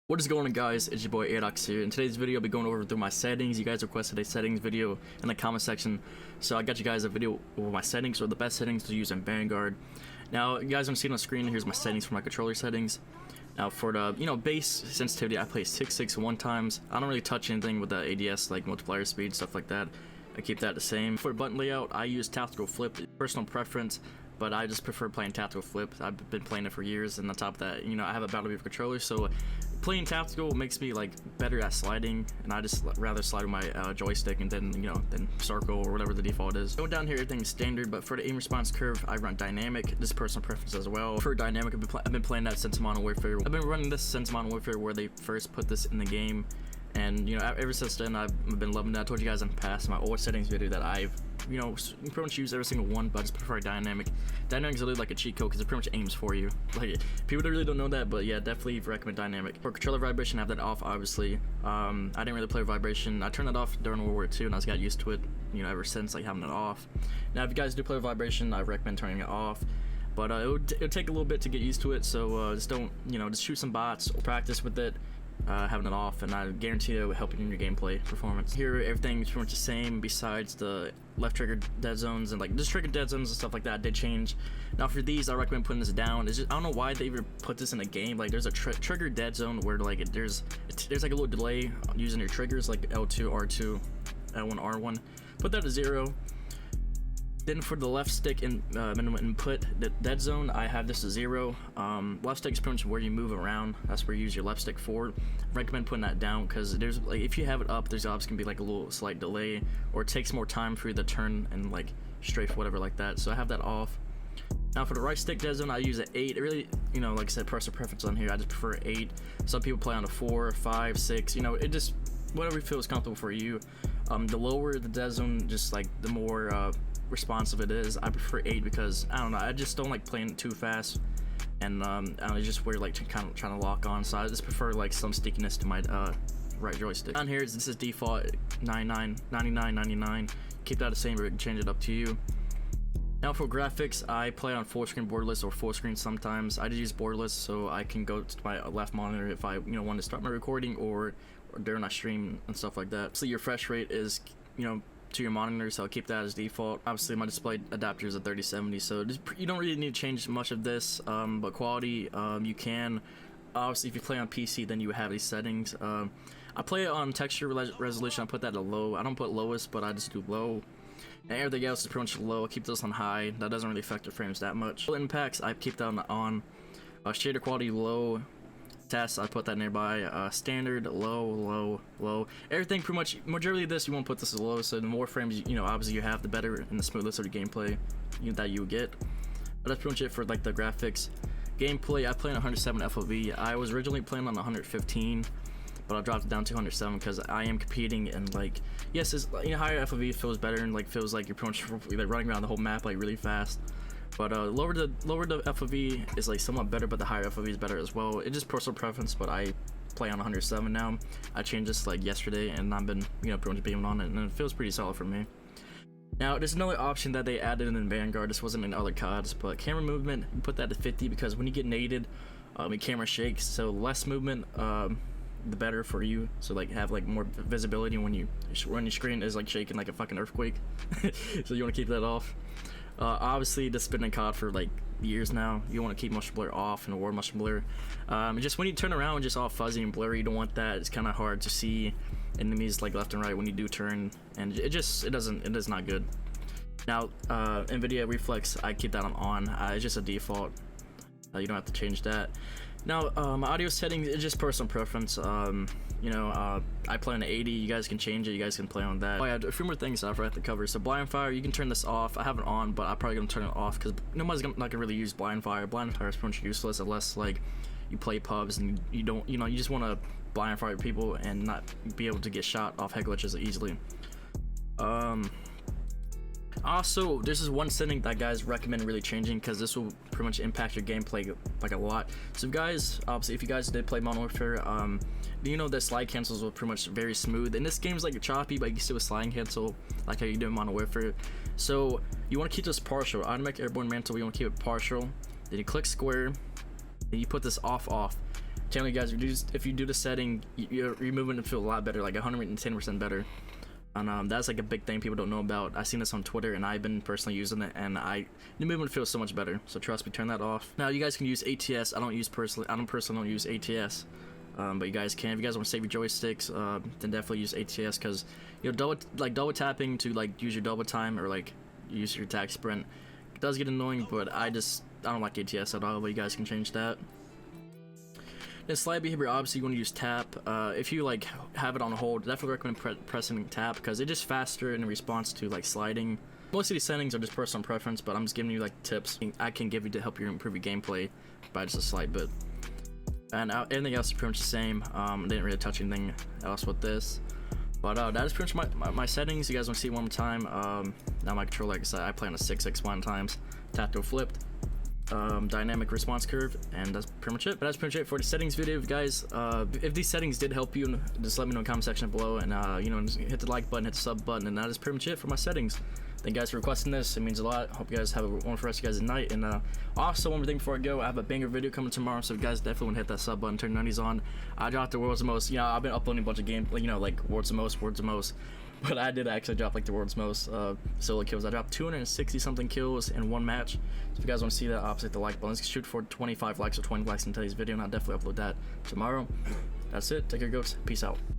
What is going on, guys? It's your boy Adox here. In today's video, I'll be going over through my settings. You guys requested a settings video in the comment section, so I got you guys a video over my settings, or the best settings to use in Vanguard. Now, you guys want to see on the screen, here's my settings for my controller settings. Now, for the base sensitivity, I play 661 times. I don't really touch anything with the ADS, like multiplier speed, stuff like that. I keep that the same. For the button layout, I use tactical flip, personal preference, but I just prefer playing tactical flip. I've been playing it for years, and on top of that, I have a Battle Beaver controller, so playing tactical makes me like better at sliding, and I just rather slide with my joystick and then then circle or whatever the default is. Going down here, everything's standard, but for the aim response curve, I run dynamic. This is personal preference as well. For dynamic, I've been playing that since Modern Warfare. I've been running this since Modern Warfare, where they first put this in the game. And ever since then, I've been loving that. I told you guys in the past, my old settings video, that I've pretty much use every single one, but I just prefer dynamic. Dynamic is literally like a cheat code because it pretty much aims for you. Like, people that really don't know that, but yeah, definitely recommend dynamic. For controller vibration, I have that off, obviously. I didn't really play vibration. I turned that off during World War II, and I just got used to it, ever since, like, having it off. Now, if you guys do play vibration, I recommend turning it off. But it'll take a little bit to get used to it, so just don't, just shoot some bots, practice with it. Having it off, and I guarantee it will help you in your gameplay performance. Here, everything's pretty much the same besides the left trigger dead zones and like just trigger dead zones and stuff like that did change. Now for these, I recommend putting this down. It's just, I don't know why they even put this in a game. Like, there's a trigger dead zone where like there's like a little delay using your triggers, like L2, R2, L1, R1. Put that to 0. Then for the left stick in minimum input, the dead zone, I have this to 0. Left stick is pretty much where you move around. That's where you use your left stick for. Recommend putting that down because there's like, if you have it up, there's obviously gonna be like a little slight delay, or it takes more time for you to turn and like strafe, whatever like that. So I have that off. Now for the right stick dead zone, I use an 8. It really, like I said, personal preference on here. I just prefer 8. Some people play on a 4, 5, 6. It just whatever feels comfortable for you. The lower the dead zone, just like the more responsive it is. I prefer 8 because I don't know, I just don't like playing it too fast, and I don't know, it's just weird, like kind of trying to lock on, so I just prefer like some stickiness to my right joystick. Down here, this is default 99, 99. Keep that the same, or you can change it up to you. Now for graphics, I play on full screen borderless or full screen sometimes. I just use borderless so I can go to my left monitor if I want to start my recording or during my stream and stuff like that. So your refresh rate is to your monitor, so I'll keep that as default. Obviously my display adapter is a 3070, so you don't really need to change much of this, but quality, you can. Obviously if you play on PC, then you have these settings. I play it on texture resolution. I put that to low. I don't put lowest, but I just do low, and everything else is pretty much low. I keep this on high. That doesn't really affect the frames that much. Impacts, I keep that on. Shader quality low. Test, I put that nearby. Standard, low. Everything pretty much, majority of this you won't put this as low, so the more frames obviously you have, the better and the smoothest of the gameplay that you would get. But that's pretty much it for like the graphics. Gameplay, I play on 107 FOV. I was originally playing on 115, but I dropped it down to 107 because I am competing, and like, yes, it's higher FOV feels better, and like feels like you're pretty much like running around the whole map like really fast. But lower the FOV is like somewhat better, but the higher FOV is better as well. It's just personal preference, but I play on 107 now. I changed this like yesterday, and I've been pretty much beaming on it, and it feels pretty solid for me. Now there's another option that they added in Vanguard. This wasn't in other CODs, but camera movement, you put that to 50 because when you get naded, your camera shakes. So less movement, the better for you. So like have like more visibility when your screen is like shaking like a fucking earthquake. So you want to keep that off. Obviously this has been in COD for like years now. You want to keep motion blur off and war motion blur. Just when you turn around, just all fuzzy and blurry, you don't want that. It's kind of hard to see enemies like left and right when you do turn, and it is not good. Now NVIDIA reflex, I keep that on. It's just a default. You don't have to change that. Now my audio settings is just personal preference. I play on 80. You guys can change it. You guys can play on that. Oh yeah, a few more things I forgot to cover. So blind fire, you can turn this off. I have it on, but I'm probably gonna turn it off because nobody's not gonna really use blind fire. Blind fire is pretty much useless unless like you play pubs and you don't, you just want to blind fire people and not be able to get shot off head glitches easily. Also, this is one setting that guys recommend really changing because this will pretty much impact your gameplay like a lot. So guys, obviously if you guys did play Modern Warfare, the slide cancels were pretty much very smooth. And this game's like choppy, but you can still slide cancel like how you do in Modern Warfare. So you want to keep this partial. Automatic airborne mantle, you want to keep it partial. Then you click square, then you put this off. telling you guys, if you do the setting, you're moving to feel a lot better, like 110% better. And that's like a big thing people don't know about. I've seen this on Twitter, and I've been personally using it, and the movement feels so much better. So trust me, turn that off. Now you guys can use ATS. I don't personally use ATS, but you guys can. If you guys want to save your joysticks, then definitely use ATS, because you know double tapping to like use your double time or like use your attack sprint, it does get annoying. But I don't like ATS at all. But you guys can change that. Then slide behavior, obviously you want to use tap. If you like have it on hold, definitely recommend pressing tap, because it's just faster in response to like sliding. Most of these settings are just personal preference, but I'm just giving you like tips I can give you to help you improve your gameplay by just a slight bit. And everything else is pretty much the same. Didn't really touch anything else with this. But that is pretty much my settings. You guys want to see one more time? Now my controller, like I said, I play on a 6x1 times, tactile flipped. Dynamic response curve, and that's pretty much it. But that's pretty much it for the settings video, guys. If these settings did help you, just let me know in the comment section below, and you know, just hit the like button, hit the sub button, and that is pretty much it for my settings. Thank you guys for requesting this. It means a lot. Hope you guys have a wonderful rest of you guys at night. And also, one more thing before I go, I have a banger video coming tomorrow, so if you guys definitely want to hit that sub button, turn your 90s on. I dropped the world's most, you know, I've been uploading a bunch of games, you know, like world's most, but I did actually drop like the world's most solo kills. I dropped 260 something kills in one match. So if you guys want to see that, obviously hit the like button. Let's shoot for 25 likes or 20 likes in today's video, and I'll definitely upload that tomorrow. That's it. Take care, goats. Peace out.